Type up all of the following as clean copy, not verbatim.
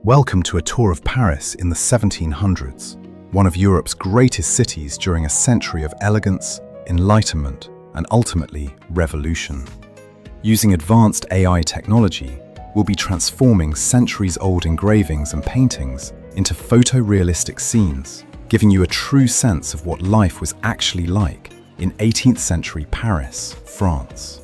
Welcome to a tour of Paris in the 1700s, one of Europe's greatest cities during a century of elegance, enlightenment, and ultimately revolution. Using advanced AI technology, we'll be transforming centuries-old engravings and paintings into photorealistic scenes, giving you a true sense of what life was actually like in 18th century Paris, France.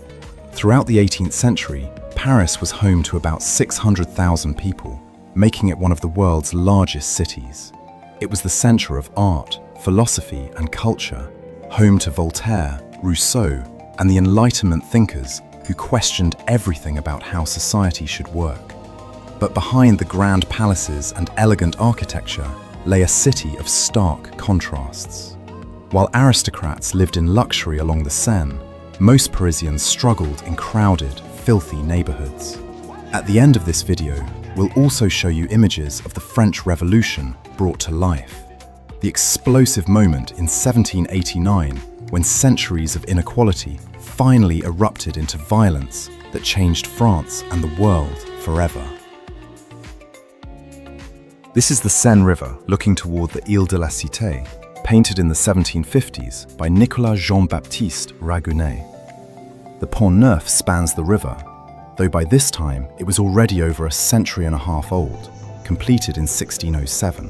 Throughout the 18th century, Paris was home to about 600,000 people, making it one of the world's largest cities. It was the center of art, philosophy, and culture, home to Voltaire, Rousseau, and the Enlightenment thinkers who questioned everything about how society should work. But behind the grand palaces and elegant architecture lay a city of stark contrasts. While aristocrats lived in luxury along the Seine, most Parisians struggled in crowded, filthy neighborhoods. At the end of this video, we'll also show you images of the French Revolution brought to life. The explosive moment in 1789, when centuries of inequality finally erupted into violence that changed France and the world forever. This is the Seine River looking toward the Ile de la Cité, painted in the 1750s by Nicolas Jean-Baptiste Raguenet. The Pont Neuf spans the river, though by this time it was already over a century and a half old, completed in 1607.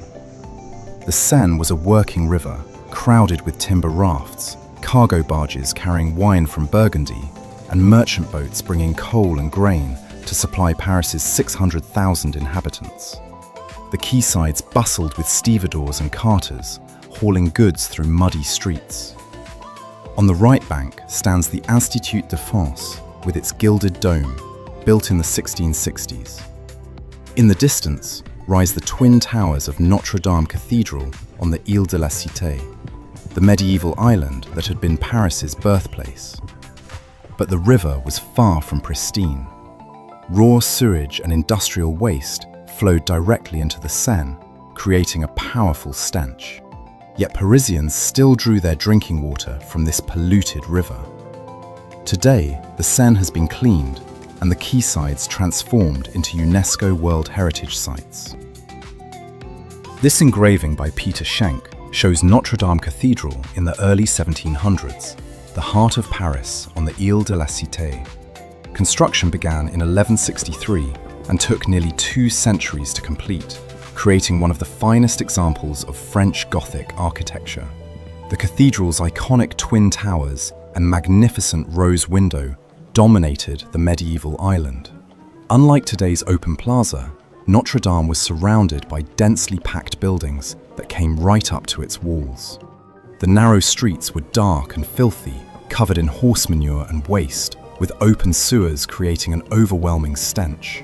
The Seine was a working river, crowded with timber rafts, cargo barges carrying wine from Burgundy, and merchant boats bringing coal and grain to supply Paris's 600,000 inhabitants. The quaysides bustled with stevedores and carters, hauling goods through muddy streets. On the right bank stands the Institut de France, with its gilded dome, built in the 1660s. In the distance rise the twin towers of Notre Dame Cathedral on the Ile de la Cité, the medieval island that had been Paris's birthplace. But the river was far from pristine. Raw sewage and industrial waste flowed directly into the Seine, creating a powerful stench. Yet Parisians still drew their drinking water from this polluted river. Today, the Seine has been cleaned and the quaysides transformed into UNESCO World Heritage Sites. This engraving by Peter Schenk shows Notre Dame Cathedral in the early 1700s, the heart of Paris on the Ile de la Cité. Construction began in 1163 and took nearly 2 centuries to complete, creating one of the finest examples of French Gothic architecture. The cathedral's iconic twin towers and magnificent rose window dominated the medieval island. Unlike today's open plaza, Notre Dame was surrounded by densely packed buildings that came right up to its walls. The narrow streets were dark and filthy, covered in horse manure and waste, with open sewers creating an overwhelming stench.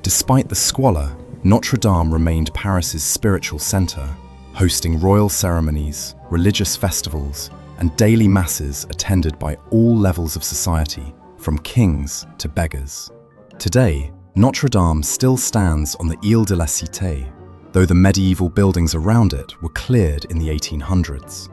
Despite the squalor, Notre Dame remained Paris's spiritual center, hosting royal ceremonies, religious festivals, and daily masses attended by all levels of society, from kings to beggars. Today, Notre Dame still stands on the Ile de la Cité, though the medieval buildings around it were cleared in the 1800s.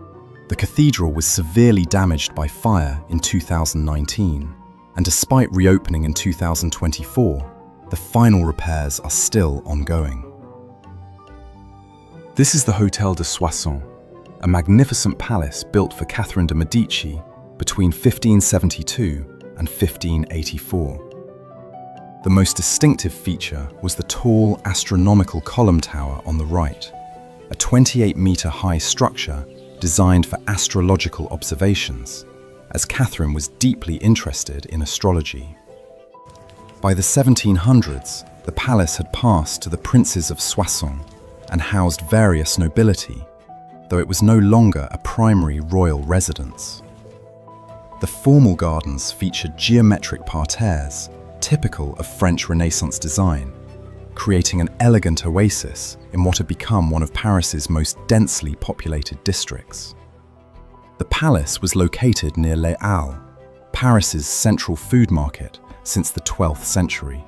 The cathedral was severely damaged by fire in 2019, and despite reopening in 2024, the final repairs are still ongoing. This is the Hôtel de Soissons, a magnificent palace built for Catherine de' Medici between 1572 and 1584. The most distinctive feature was the tall astronomical column tower on the right, a 28-meter-high structure designed for astrological observations, as Catherine was deeply interested in astrology. By the 1700s, the palace had passed to the princes of Soissons and housed various nobility, though it was no longer a primary royal residence. The formal gardens featured geometric parterres, typical of French Renaissance design, creating an elegant oasis in what had become one of Paris's most densely populated districts. The palace was located near Les Halles, Paris's central food market since the 12th century.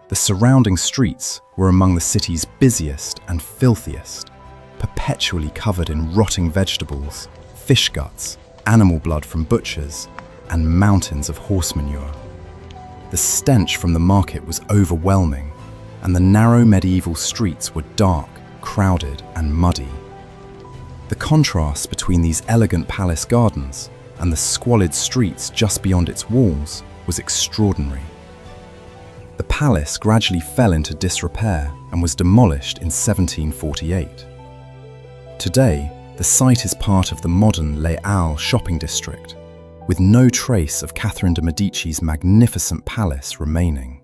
The surrounding streets were among the city's busiest and filthiest, perpetually covered in rotting vegetables, fish guts, animal blood from butchers, and mountains of horse manure. The stench from the market was overwhelming, and the narrow medieval streets were dark, crowded, and muddy. The contrast between these elegant palace gardens and the squalid streets just beyond its walls was extraordinary. The palace gradually fell into disrepair and was demolished in 1748. Today, the site is part of the modern Les Halles shopping district, with no trace of Catherine de' Medici's magnificent palace remaining.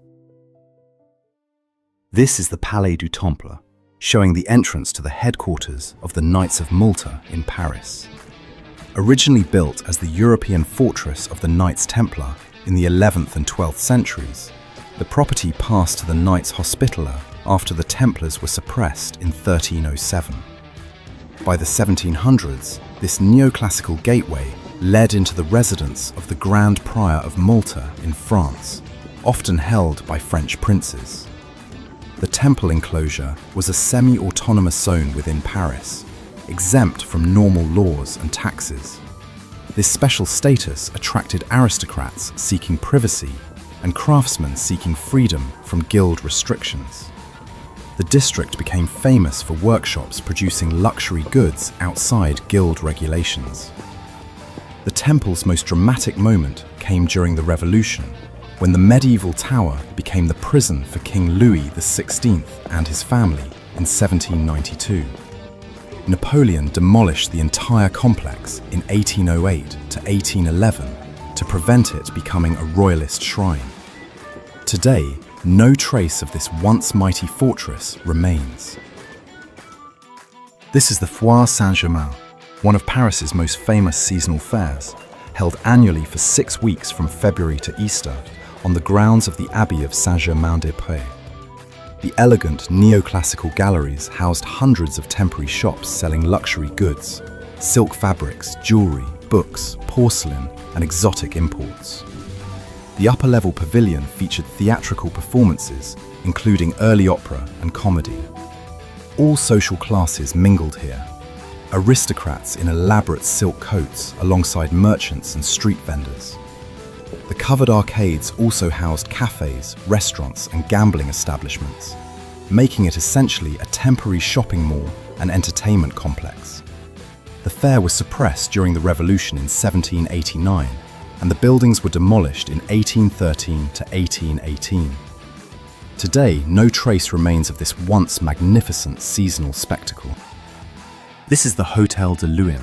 This is the Palais du Temple, showing the entrance to the headquarters of the Knights of Malta in Paris. Originally built as the European fortress of the Knights Templar in the 11th and 12th centuries, the property passed to the Knights Hospitaller after the Templars were suppressed in 1307. By the 1700s, this neoclassical gateway led into the residence of the Grand Prior of Malta in France, often held by French princes. The temple enclosure was a semi-autonomous zone within Paris, exempt from normal laws and taxes. This special status attracted aristocrats seeking privacy and craftsmen seeking freedom from guild restrictions. The district became famous for workshops producing luxury goods outside guild regulations. The temple's most dramatic moment came during the Revolution, when the medieval tower became the prison for King Louis XVI and his family in 1792. Napoleon demolished the entire complex in 1808 to 1811 to prevent it becoming a royalist shrine. Today, no trace of this once mighty fortress remains. This is the Foire Saint-Germain, one of Paris's most famous seasonal fairs, held annually for 6 weeks from February to Easter on the grounds of the Abbey of Saint-Germain-des-Prés. The elegant neoclassical galleries housed hundreds of temporary shops selling luxury goods, silk fabrics, jewelry, books, porcelain, and exotic imports. The upper-level pavilion featured theatrical performances, including early opera and comedy. All social classes mingled here. Aristocrats in elaborate silk coats alongside merchants and street vendors. The covered arcades also housed cafes, restaurants, and gambling establishments, making it essentially a temporary shopping mall and entertainment complex. The fair was suppressed during the Revolution in 1789, and the buildings were demolished in 1813 to 1818. Today, no trace remains of this once magnificent seasonal spectacle. This is the Hôtel de Luynes,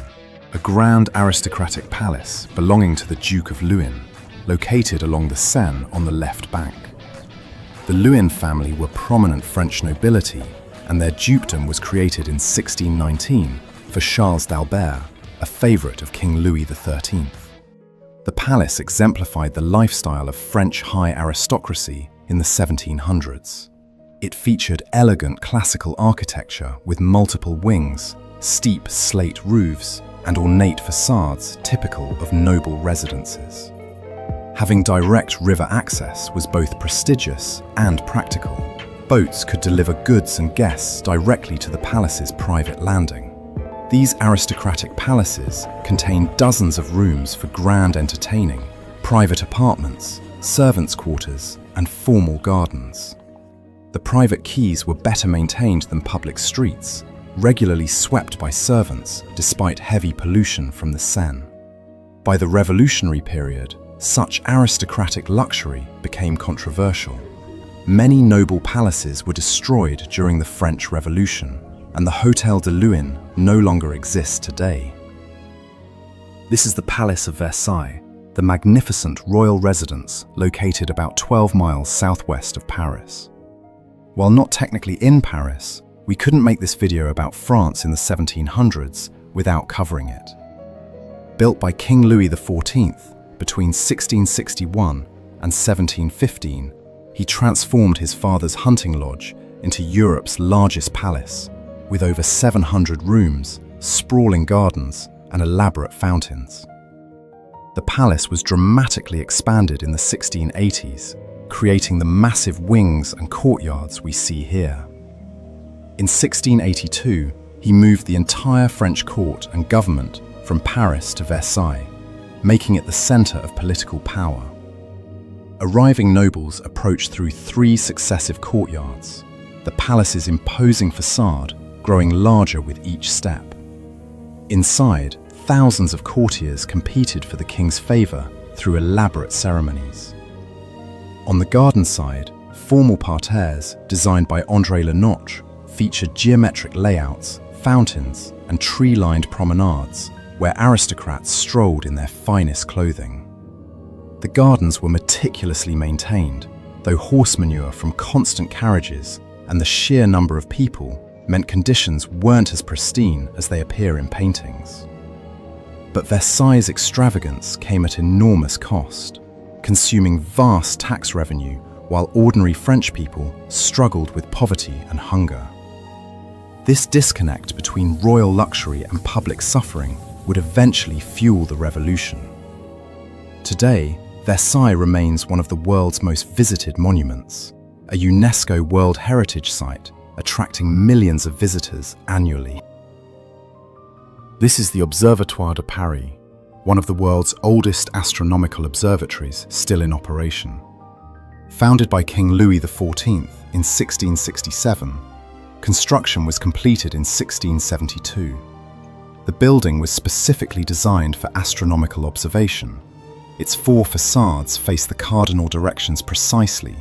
a grand aristocratic palace belonging to the Duke of Luynes, located along the Seine on the left bank. The Luynes family were prominent French nobility, and their dukedom was created in 1619 for Charles d'Albert, a favorite of King Louis XIII. The palace exemplified the lifestyle of French high aristocracy in the 1700s. It featured elegant classical architecture with multiple wings, steep slate roofs, and ornate facades typical of noble residences. Having direct river access was both prestigious and practical. Boats could deliver goods and guests directly to the palace's private landing. These aristocratic palaces contained dozens of rooms for grand entertaining, private apartments, servants' quarters, and formal gardens. The private quays were better maintained than public streets, regularly swept by servants despite heavy pollution from the Seine. By the revolutionary period, such aristocratic luxury became controversial. Many noble palaces were destroyed during the French Revolution, and the Hôtel de Luynes no longer exists today. This is the Palace of Versailles, the magnificent royal residence located about 12 miles southwest of Paris. While not technically in Paris, we couldn't make this video about France in the 1700s without covering it. Built by King Louis XIV between 1661 and 1715, he transformed his father's hunting lodge into Europe's largest palace, with over 700 rooms, sprawling gardens, and elaborate fountains. The palace was dramatically expanded in the 1680s, creating the massive wings and courtyards we see here. In 1682, he moved the entire French court and government from Paris to Versailles, making it the center of political power. Arriving nobles approached through 3 successive courtyards, the palace's imposing facade growing larger with each step. Inside, thousands of courtiers competed for the king's favour through elaborate ceremonies. On the garden side, formal parterres designed by André Le Nôtre featured geometric layouts, fountains, and tree-lined promenades where aristocrats strolled in their finest clothing. The gardens were meticulously maintained, though horse manure from constant carriages and the sheer number of people meant conditions weren't as pristine as they appear in paintings. But Versailles' extravagance came at enormous cost, consuming vast tax revenue while ordinary French people struggled with poverty and hunger. This disconnect between royal luxury and public suffering would eventually fuel the revolution. Today, Versailles remains one of the world's most visited monuments, a UNESCO World Heritage Site attracting millions of visitors annually. This is the Observatoire de Paris, one of the world's oldest astronomical observatories still in operation. Founded by King Louis XIV in 1667, construction was completed in 1672. The building was specifically designed for astronomical observation. Its 4 facades face the cardinal directions precisely,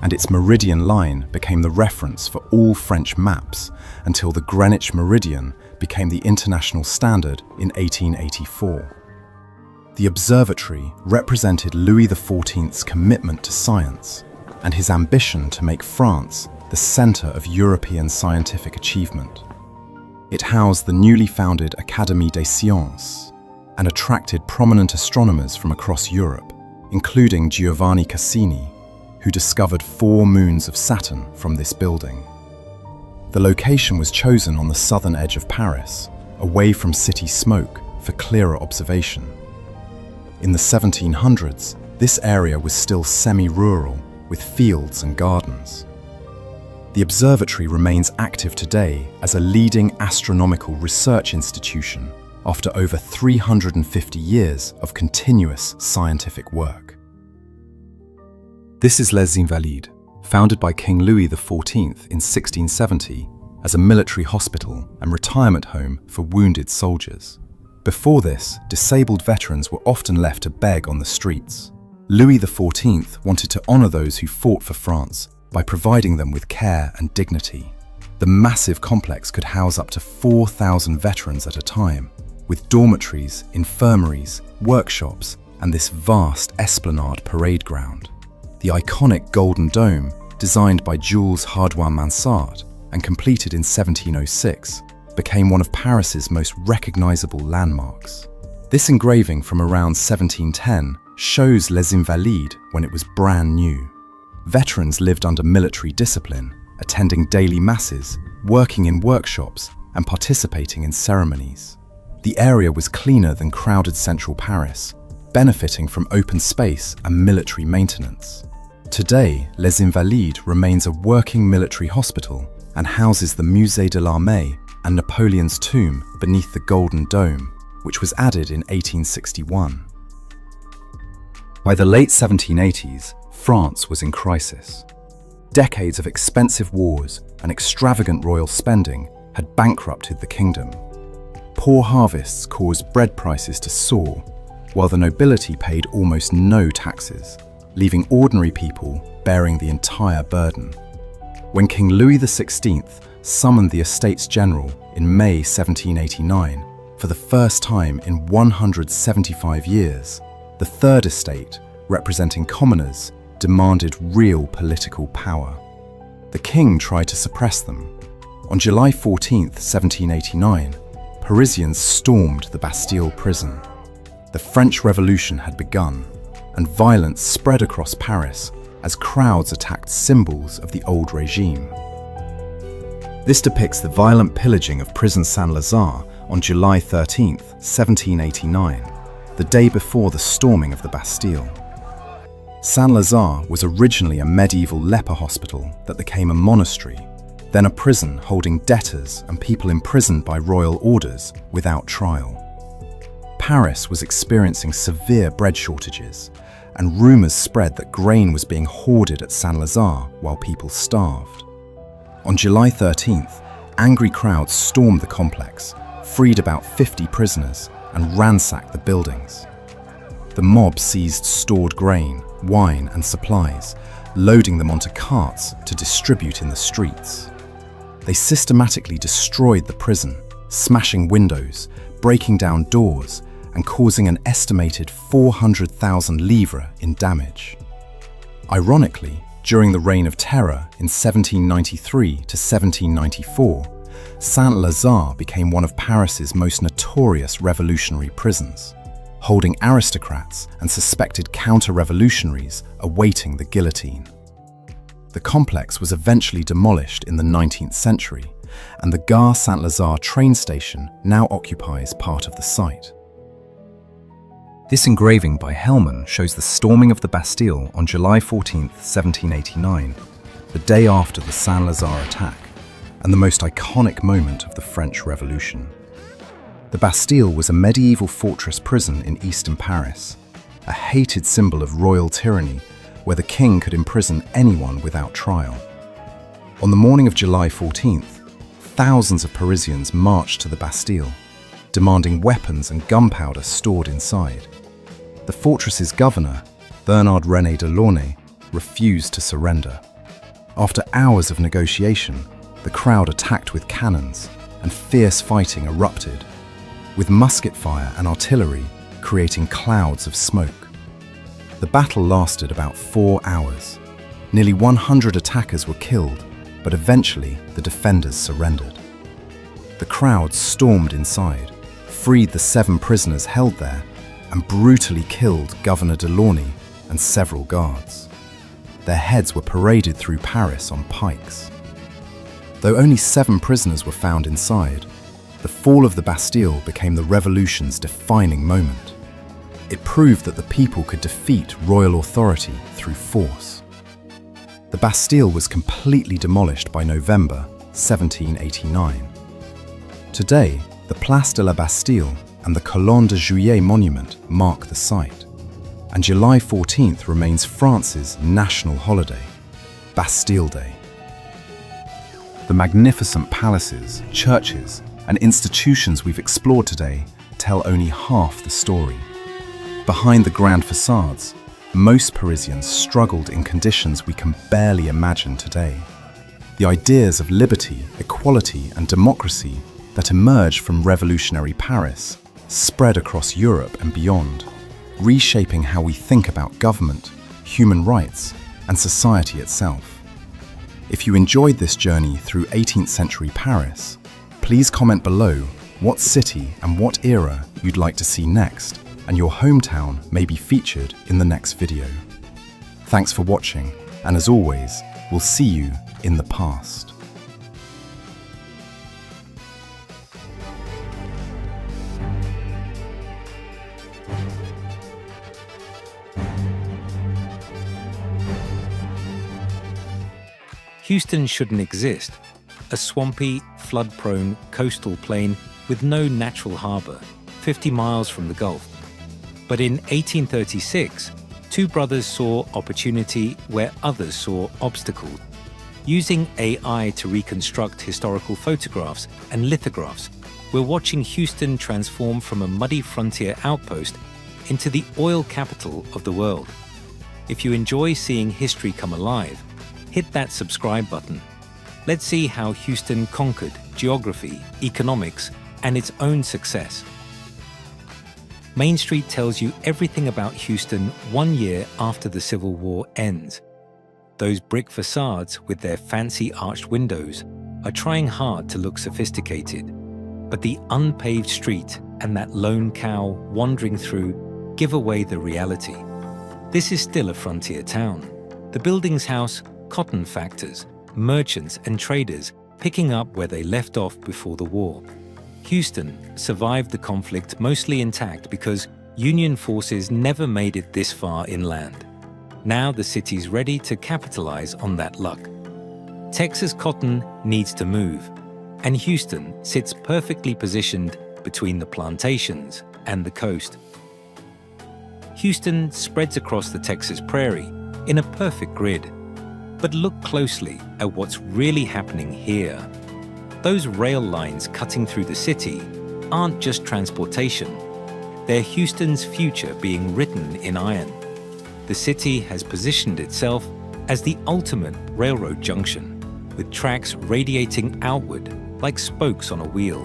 and its meridian line became the reference for all French maps until the Greenwich meridian became the international standard in 1884. The observatory represented Louis XIV's commitment to science and his ambition to make France the centre of European scientific achievement. It housed the newly founded Académie des Sciences and attracted prominent astronomers from across Europe, including Giovanni Cassini, who discovered 4 moons of Saturn from this building. The location was chosen on the southern edge of Paris, away from city smoke for clearer observation. In the 1700s, this area was still semi-rural, with fields and gardens. The observatory remains active today as a leading astronomical research institution after over 350 years of continuous scientific work. This is Les Invalides, founded by King Louis XIV in 1670 as a military hospital and retirement home for wounded soldiers. Before this, disabled veterans were often left to beg on the streets. Louis XIV wanted to honour those who fought for France by providing them with care and dignity. The massive complex could house up to 4,000 veterans at a time, with dormitories, infirmaries, workshops, and this vast esplanade parade ground. The iconic Golden Dome, designed by Jules Hardouin-Mansart and completed in 1706, became one of Paris's most recognizable landmarks. This engraving from around 1710 shows Les Invalides when it was brand new. Veterans lived under military discipline, attending daily masses, working in workshops, and participating in ceremonies. The area was cleaner than crowded central Paris, benefiting from open space and military maintenance. Today, Les Invalides remains a working military hospital and houses the Musée de l'Armée and Napoleon's tomb beneath the Golden Dome, which was added in 1861. By the late 1780s, France was in crisis. Decades of expensive wars and extravagant royal spending had bankrupted the kingdom. Poor harvests caused bread prices to soar, while the nobility paid almost no taxes, leaving ordinary people bearing the entire burden. When King Louis XVI summoned the Estates General in May 1789, for the first time in 175 years, the Third Estate, representing commoners, demanded real political power. The king tried to suppress them. On July 14, 1789, Parisians stormed the Bastille prison. The French Revolution had begun, and violence spread across Paris as crowds attacked symbols of the old regime. This depicts the violent pillaging of prison Saint-Lazare on July 13, 1789, the day before the storming of the Bastille. Saint-Lazare was originally a medieval leper hospital that became a monastery, then a prison holding debtors and people imprisoned by royal orders without trial. Paris was experiencing severe bread shortages, and rumours spread that grain was being hoarded at Saint-Lazare while people starved. On July 13th, angry crowds stormed the complex, freed about 50 prisoners, and ransacked the buildings. The mob seized stored grain, wine, and supplies, loading them onto carts to distribute in the streets. They systematically destroyed the prison, smashing windows, breaking down doors, and causing an estimated 400,000 livres in damage. Ironically, during the Reign of Terror in 1793 to 1794, Saint-Lazare became one of Paris's most notorious revolutionary prisons, holding aristocrats and suspected counter-revolutionaries awaiting the guillotine. The complex was eventually demolished in the 19th century, and the Gare Saint-Lazare train station now occupies part of the site. This engraving by Hellman shows the storming of the Bastille on July 14, 1789, the day after the Saint-Lazare attack, and the most iconic moment of the French Revolution. The Bastille was a medieval fortress prison in eastern Paris, a hated symbol of royal tyranny where the king could imprison anyone without trial. On the morning of July 14th, thousands of Parisians marched to the Bastille, demanding weapons and gunpowder stored inside. The fortress's governor, Bernard-René Delaunay, refused to surrender. After hours of negotiation, the crowd attacked with cannons, and fierce fighting erupted, with musket fire and artillery creating clouds of smoke. The battle lasted about 4 hours. Nearly 100 attackers were killed, but eventually the defenders surrendered. The crowd stormed inside, freed the 7 prisoners held there, and brutally killed Governor Delaunay and several guards. Their heads were paraded through Paris on pikes. Though only 7 prisoners were found inside, the fall of the Bastille became the revolution's defining moment. It proved that the people could defeat royal authority through force. The Bastille was completely demolished by November 1789. Today, the Place de la Bastille and the Colonne de Juillet monument mark the site, and July 14th remains France's national holiday, Bastille Day. The magnificent palaces, churches, and institutions we've explored today tell only half the story. Behind the grand facades, most Parisians struggled in conditions we can barely imagine today. The ideas of liberty, equality, and democracy that emerged from revolutionary Paris spread across Europe and beyond, reshaping how we think about government, human rights, and society itself. If you enjoyed this journey through 18th century Paris, please comment below what city and what era you'd like to see next, and your hometown may be featured in the next video. Thanks for watching, and as always, we'll see you in the past. Houston shouldn't exist. A swampy, flood-prone coastal plain with no natural harbor, 50 miles from the Gulf. But in 1836, 2 brothers saw opportunity where others saw obstacles. Using AI to reconstruct historical photographs and lithographs, we're watching Houston transform from a muddy frontier outpost into the oil capital of the world. If you enjoy seeing history come alive, hit that subscribe button. Let's see how Houston conquered geography, economics, and its own success. Main Street tells you everything about Houston 1 year after the Civil War ends. Those brick facades with their fancy arched windows are trying hard to look sophisticated, but the unpaved street and that lone cow wandering through give away the reality. This is still a frontier town. The buildings house cotton factors, merchants and traders picking up where they left off before the war. Houston survived the conflict mostly intact because Union forces never made it this far inland. Now the city's ready to capitalize on that luck. Texas cotton needs to move, and Houston sits perfectly positioned between the plantations and the coast. Houston spreads across the Texas prairie in a perfect grid. But look closely at what's really happening here. Those rail lines cutting through the city aren't just transportation. They're Houston's future being written in iron. The city has positioned itself as the ultimate railroad junction, with tracks radiating outward like spokes on a wheel.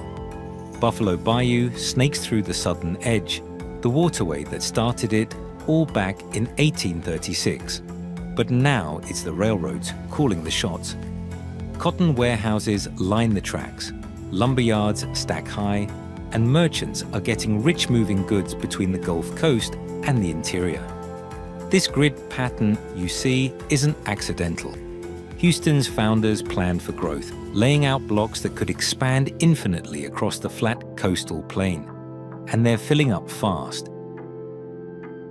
Buffalo Bayou snakes through the southern edge, the waterway that started it all back in 1836. But now it's the railroads calling the shots. Cotton warehouses line the tracks, lumber yards stack high, and merchants are getting rich moving goods between the Gulf Coast and the interior. This grid pattern you see isn't accidental. Houston's founders planned for growth, laying out blocks that could expand infinitely across the flat coastal plain. And they're filling up fast.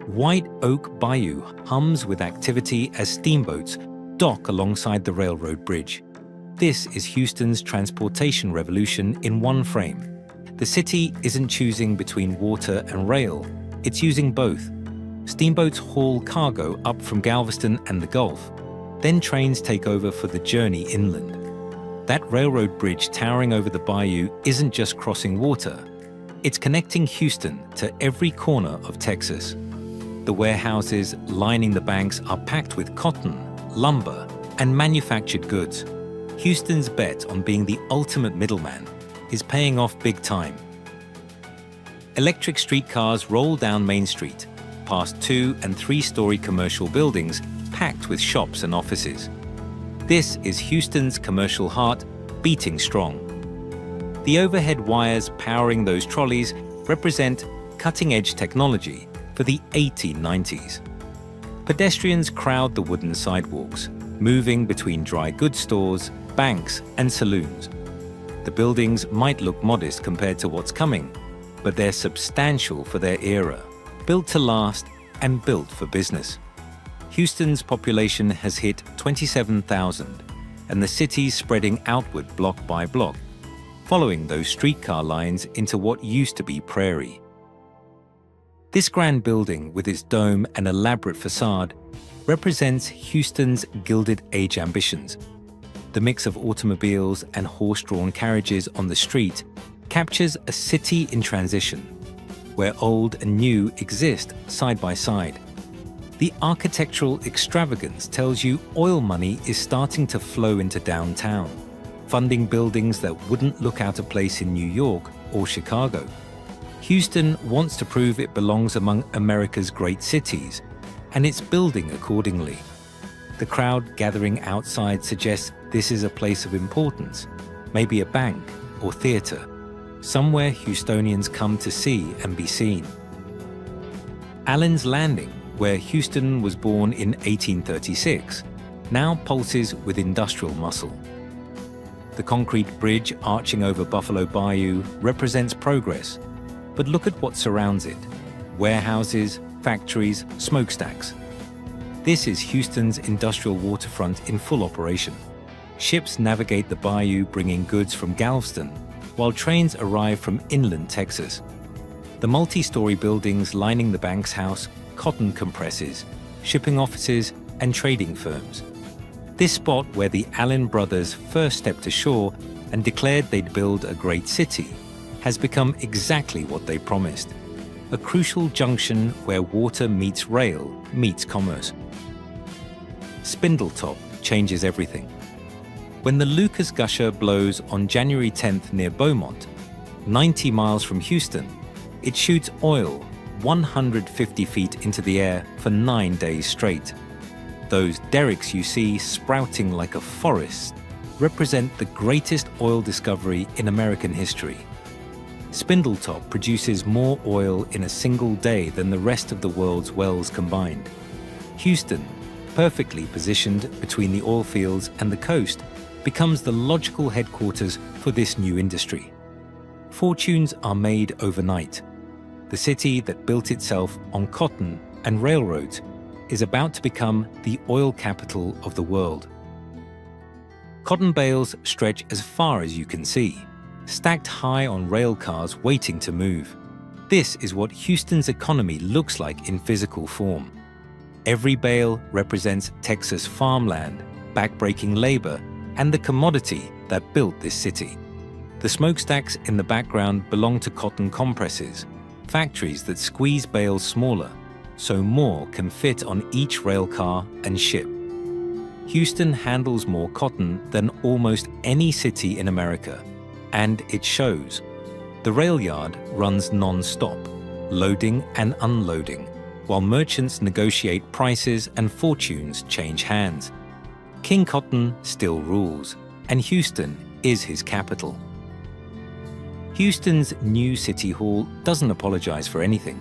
White Oak Bayou hums with activity as steamboats dock alongside the railroad bridge. This is Houston's transportation revolution in one frame. The city isn't choosing between water and rail, it's using both. Steamboats haul cargo up from Galveston and the Gulf, then trains take over for the journey inland. That railroad bridge towering over the bayou isn't just crossing water, it's connecting Houston to every corner of Texas. The warehouses lining the banks are packed with cotton, lumber, and manufactured goods. Houston's bet on being the ultimate middleman is paying off big time. Electric streetcars roll down Main Street, past 2- and 3-story commercial buildings packed with shops and offices. This is Houston's commercial heart beating strong. The overhead wires powering those trolleys represent cutting-edge technology for the 1890s. Pedestrians crowd the wooden sidewalks, moving between dry goods stores, banks, and saloons. The buildings might look modest compared to what's coming, but they're substantial for their era, built to last and built for business. Houston's population has hit 27,000, and the city's spreading outward block by block, following those streetcar lines into what used to be prairie. This grand building, with its dome and elaborate facade, represents Houston's Gilded Age ambitions. The mix of automobiles and horse-drawn carriages on the street captures a city in transition, where old and new exist side by side. The architectural extravagance tells you oil money is starting to flow into downtown, funding buildings that wouldn't look out of place in New York or Chicago. Houston wants to prove it belongs among America's great cities, and it's building accordingly. The crowd gathering outside suggests this is a place of importance, maybe a bank or theatre, somewhere Houstonians come to see and be seen. Allen's Landing, where Houston was born in 1836, now pulses with industrial muscle. The concrete bridge arching over Buffalo Bayou represents progress, but look at what surrounds it: warehouses, factories, smokestacks. This is Houston's industrial waterfront in full operation. Ships navigate the bayou bringing goods from Galveston, while trains arrive from inland Texas. The multi-story buildings lining the bank's house cotton compresses, shipping offices, and trading firms. This spot, where the Allen brothers first stepped ashore and declared they'd build a great city, has become exactly what they promised: a crucial junction where water meets rail meets commerce. Spindletop changes everything. When the Lucas Gusher blows on January 10th near Beaumont, 90 miles from Houston, it shoots oil 150 feet into the air for 9 days straight. Those derricks you see sprouting like a forest represent the greatest oil discovery in American history. Spindletop produces more oil in a single day than the rest of the world's wells combined. Houston, perfectly positioned between the oil fields and the coast, becomes the logical headquarters for this new industry. Fortunes are made overnight. The city that built itself on cotton and railroads is about to become the oil capital of the world. Cotton bales stretch as far as you can see, stacked high on rail cars waiting to move. This is what Houston's economy looks like in physical form. Every bale represents Texas farmland, backbreaking labor, and the commodity that built this city. The smokestacks in the background belong to cotton compresses, factories that squeeze bales smaller, so more can fit on each rail car and ship. Houston handles more cotton than almost any city in America, and it shows. The rail yard runs non-stop, loading and unloading, while merchants negotiate prices and fortunes change hands. King Cotton still rules, and Houston is his capital. Houston's new city hall doesn't apologize for anything.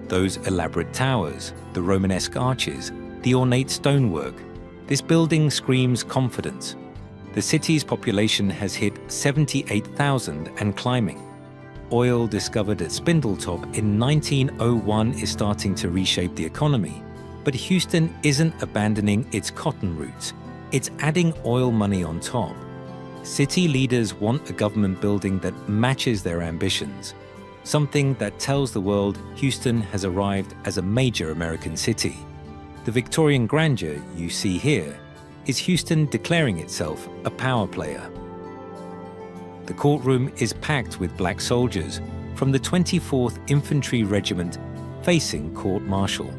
Those elaborate towers, the Romanesque arches, the ornate stonework, this building screams confidence. The city's population has hit 78,000 and climbing. Oil discovered at Spindletop in 1901 is starting to reshape the economy, but Houston isn't abandoning its cotton roots. It's adding oil money on top. City leaders want a government building that matches their ambitions, something that tells the world Houston has arrived as a major American city. The Victorian grandeur you see here is Houston declaring itself a power player. The courtroom is packed with black soldiers from the 24th Infantry Regiment facing court-martial.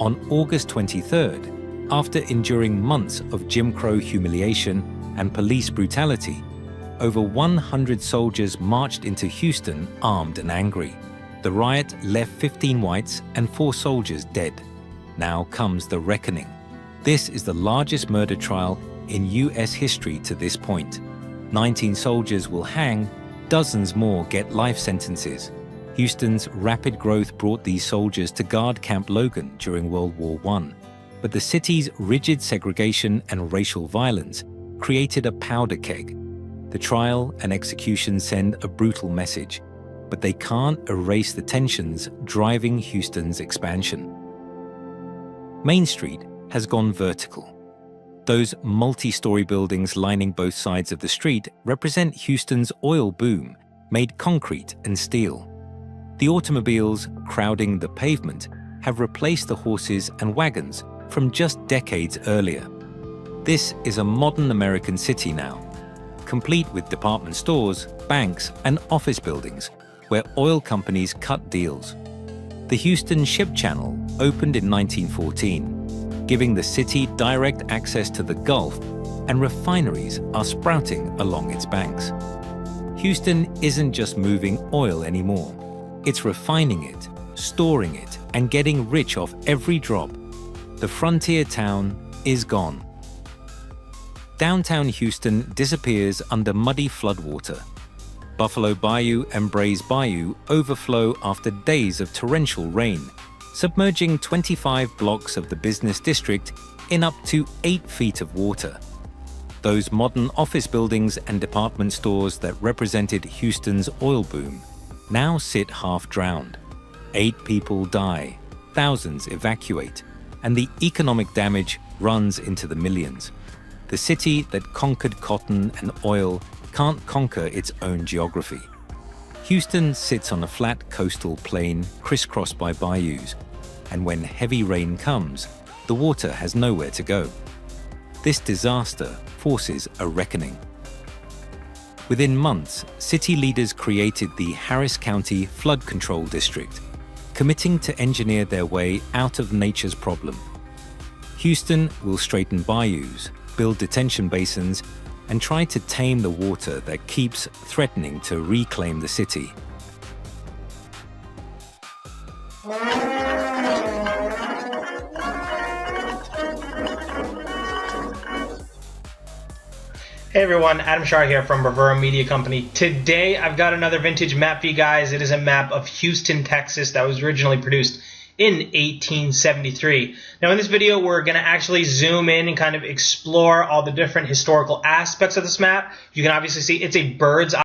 On August 23rd, after enduring months of Jim Crow humiliation and police brutality, over 100 soldiers marched into Houston armed and angry. The riot left 15 whites and 4 soldiers dead. Now comes the reckoning. This is the largest murder trial in US history to this point. 19 soldiers will hang, dozens more get life sentences. Houston's rapid growth brought these soldiers to guard Camp Logan during World War I. But the city's rigid segregation and racial violence created a powder keg. The trial and execution send a brutal message, but they can't erase the tensions driving Houston's expansion. Main Street has gone vertical. Those multi-story buildings lining both sides of the street represent Houston's oil boom, made concrete and steel. The automobiles crowding the pavement have replaced the horses and wagons from just decades earlier. This is a modern American city now, complete with department stores, banks, and office buildings where oil companies cut deals. The Houston Ship Channel opened in 1914, giving the city direct access to the Gulf, and refineries are sprouting along its banks. Houston isn't just moving oil anymore. It's refining it, storing it, and getting rich off every drop. The frontier town is gone. Downtown Houston disappears under muddy floodwater. Buffalo Bayou and Brays Bayou overflow after days of torrential rain, submerging 25 blocks of the business district in up to 8 feet of water. Those modern office buildings and department stores that represented Houston's oil boom now sit half-drowned. 8 people die, thousands evacuate, and the economic damage runs into the millions. The city that conquered cotton and oil can't conquer its own geography. Houston sits on a flat coastal plain crisscrossed by bayous, and when heavy rain comes, the water has nowhere to go. This disaster forces a reckoning. Within months, city leaders created the Harris County Flood Control District, committing to engineer their way out of nature's problem. Houston will straighten bayous, build detention basins, and try to tame the water that keeps threatening to reclaim the city. Hey everyone, Adam Shar here from Bravura Media Company. Today I've got another vintage map for you guys. It is a map of Houston, Texas that was originally produced in 1873. Now in this video we're going to actually zoom in and kind of explore all the different historical aspects of this map. You can obviously see it's a bird's eye